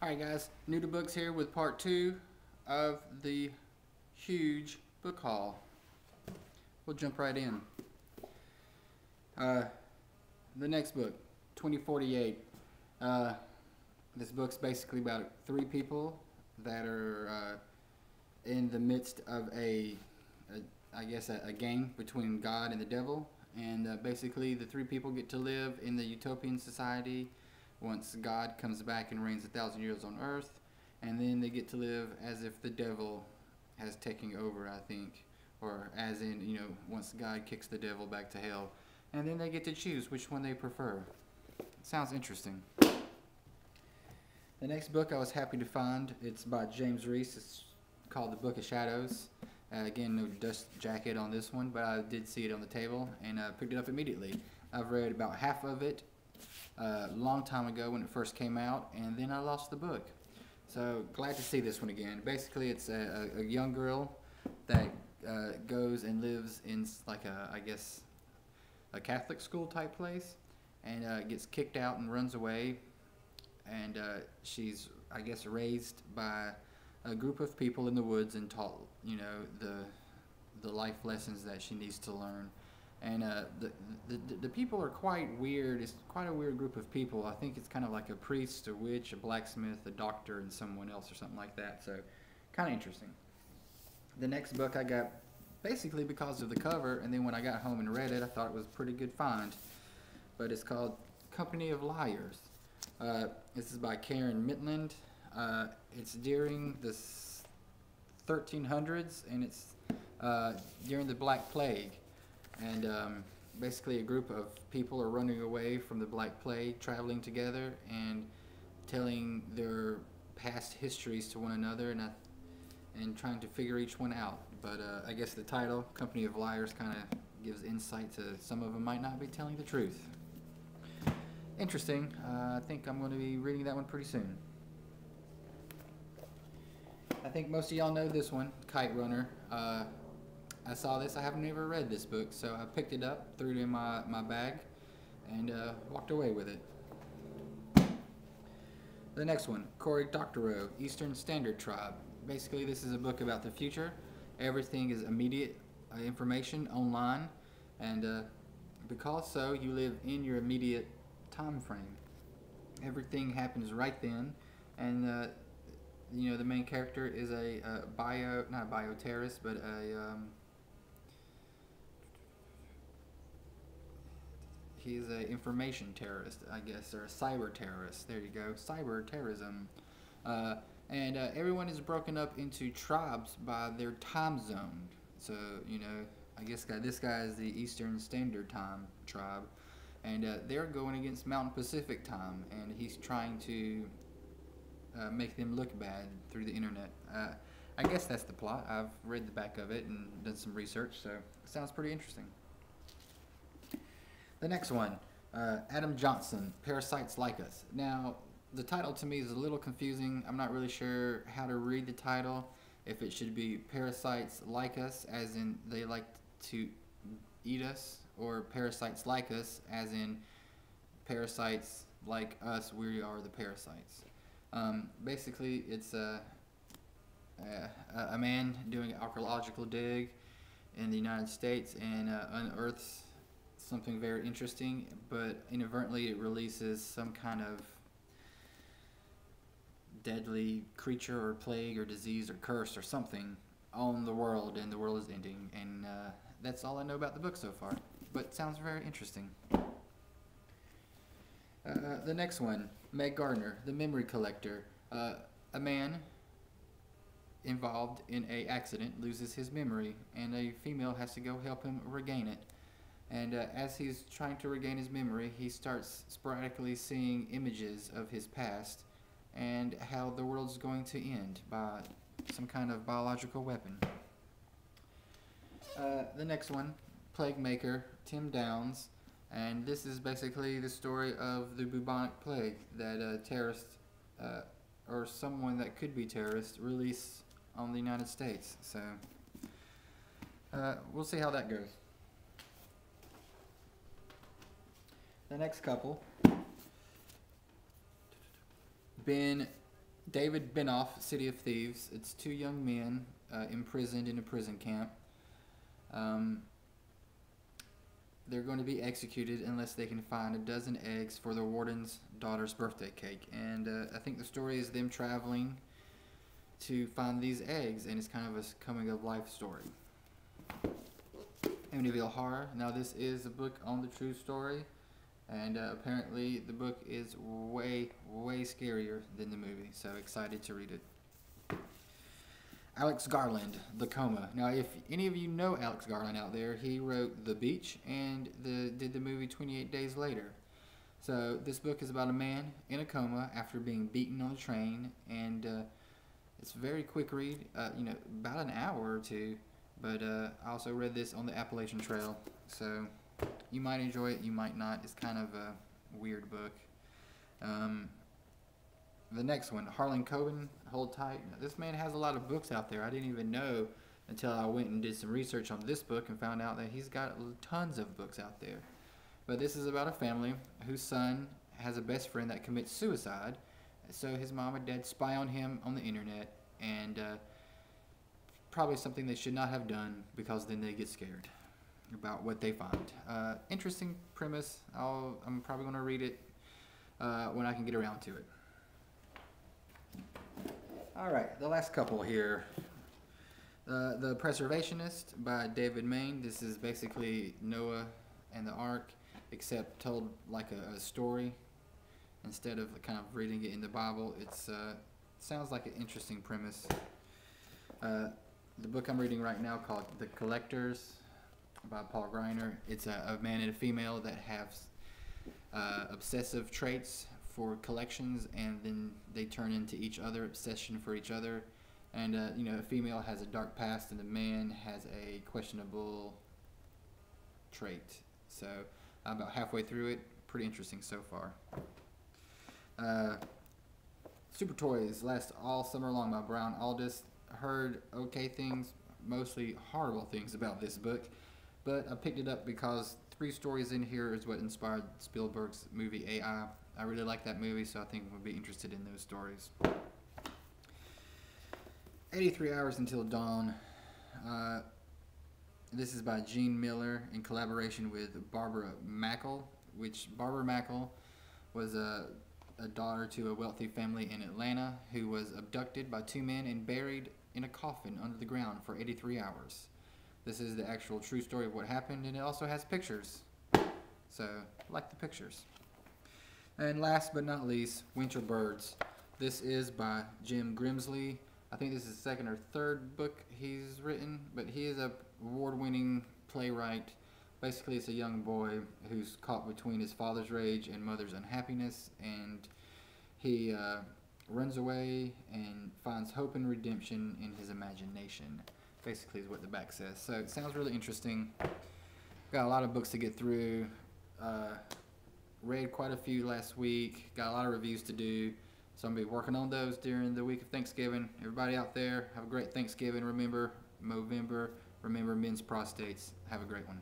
Alright guys, new to books here with part 2 of the huge book haul. We'll jump right in. The next book, 2048. This book's basically about 3 people that are in the midst of a game between God and the devil. And basically the 3 people get to live in the utopian society once God comes back and reigns 1,000 years on earth, and then they get to live as if the devil has taken over, I think, or as in, once God kicks the devil back to hell, and then they get to choose which one they prefer. Sounds interesting. The next book I was happy to find, it's by James Reese. It's called The Book of Shadows. Again, no dust jacket on this one, but I did see it on the table and picked it up immediately. I've read about half of it a long time ago when it first came out, and then I lost the book. So glad to see this one again. Basically, it's a young girl that goes and lives in like a Catholic school type place, and gets kicked out and runs away. And she's, I guess, raised by a group of people in the woods and taught, the life lessons that she needs to learn. And the people are quite weird. It's quite a weird group of people. I think it's kind of like a priest, a witch, a blacksmith, a doctor, and someone else or something like that. So kind of interesting. The next book I got basically because of the cover, and then when I got home and read it, I thought it was a pretty good find. But it's called Company of Liars. This is by Karen Mitland. It's during the 1300s, and it's during the Black Plague. And basically a group of people are running away from the Black Plague, traveling together and telling their past histories to one another and trying to figure each one out. But I guess the title, Company of Liars, kind of gives insight to some of them might not be telling the truth. Interesting. I think I'm going to be reading that one pretty soon. I think most of y'all know this one, Kite Runner. I saw this. I haven't ever read this book, so I picked it up, threw it in my bag, and walked away with it. The next one, Cory Doctorow, Eastern Standard Tribe. Basically, this is a book about the future. Everything is immediate information online, and because so, you live in your immediate time frame. Everything happens right then, and the main character is not a bioterrorist, but he's an information terrorist, I guess, or a cyber terrorist. There you go, cyber terrorism. And everyone is broken up into tribes by their time zone. So, I guess this guy is the Eastern Standard Time tribe, and they're going against Mountain Pacific Time, and he's trying to make them look bad through the internet. I guess that's the plot. I've read the back of it and done some research, so it sounds pretty interesting. The next one, Adam Johnson, Parasites Like Us. Now, the title to me is a little confusing. I'm not really sure how to read the title, if it should be Parasites Like Us, as in they like to eat us, or Parasites Like Us, as in parasites like us, we are the parasites. Basically, it's a man doing an archaeological dig in the United States and unearths something very interesting, but inadvertently it releases some kind of deadly creature or plague or disease or curse or something on the world, and the world is ending. And that's all I know about the book so far, but it sounds very interesting. The next one, Meg Gardner, The Memory Collector. A man involved in an accident loses his memory, and a female has to go help him regain it. And as he's trying to regain his memory, he starts sporadically seeing images of his past and how the world's going to end by some kind of biological weapon. The next one, Plague Maker, Tim Downs. And this is basically the story of the bubonic plague that a terrorist, or someone that could be terrorist, release on the United States. So we'll see how that goes. The next couple, Ben David Benoff, City of Thieves. It's two young men imprisoned in a prison camp. Um, they're going to be executed unless they can find a dozen eggs for the warden's daughter's birthday cake. And I think the story is them traveling to find these eggs, and it's kind of a coming of life story. Amityville Horror. Now this is a book on the true story, and apparently the book is way scarier than the movie, so excited to read it. Alex Garland, The Coma. Now if any of you know Alex Garland out there, he wrote The Beach and did the movie 28 Days Later. So this book is about a man in a coma after being beaten on a train, and it's a very quick read, about an hour or two, but I also read this on the Appalachian Trail, so you might enjoy it, you might not. It's kind of a weird book. The next one, Harlan Coben, Hold Tight. Now, this man has a lot of books out there. I didn't even know until I went and did some research on this book and found out that he's got tons of books out there. But this is about a family whose son has a best friend that commits suicide. So his mom and dad spy on him on the internet, and probably something they should not have done, because then they get scared about what they find. Interesting premise. I'm probably going to read it when I can get around to it. Alright, the last couple here. The Preservationist by David Main. This is basically Noah and the Ark, except told like a story. Instead of kind of reading it in the Bible, it's sounds like an interesting premise. The book I'm reading right now, called The Collectors by Paul Greiner. It's a man and a female that have obsessive traits for collections, and then they turn into each other, obsession for each other. And a female has a dark past, and the man has a questionable trait. So I'm about halfway through it. Pretty interesting so far. Super Toys last all summer long by Brian Aldiss. Heard okay things, mostly horrible things about this book, but I picked it up because 3 stories in here is what inspired Spielberg's movie AI. I really like that movie, so I think we'll be interested in those stories. 83 Hours Until Dawn. This is by Gene Miller in collaboration with Barbara Mackle, which Barbara Mackle was a daughter to a wealthy family in Atlanta who was abducted by 2 men and buried in a coffin under the ground for 83 hours. This is the actual true story of what happened, and it also has pictures. So, like the pictures. And last but not least, Winter Birds. This is by Jim Grimsley. I think this is the 2nd or 3rd book he's written, but he is a award-winning playwright. Basically, it's a young boy who's caught between his father's rage and mother's unhappiness, and he runs away and finds hope and redemption in his imagination. Basically is what the back says. So it sounds really interesting. Got a lot of books to get through. Read quite a few last week. Got a lot of reviews to do. So I'm going to be working on those during the week of Thanksgiving. Everybody out there, have a great Thanksgiving. Remember Movember. Remember men's prostates. Have a great one.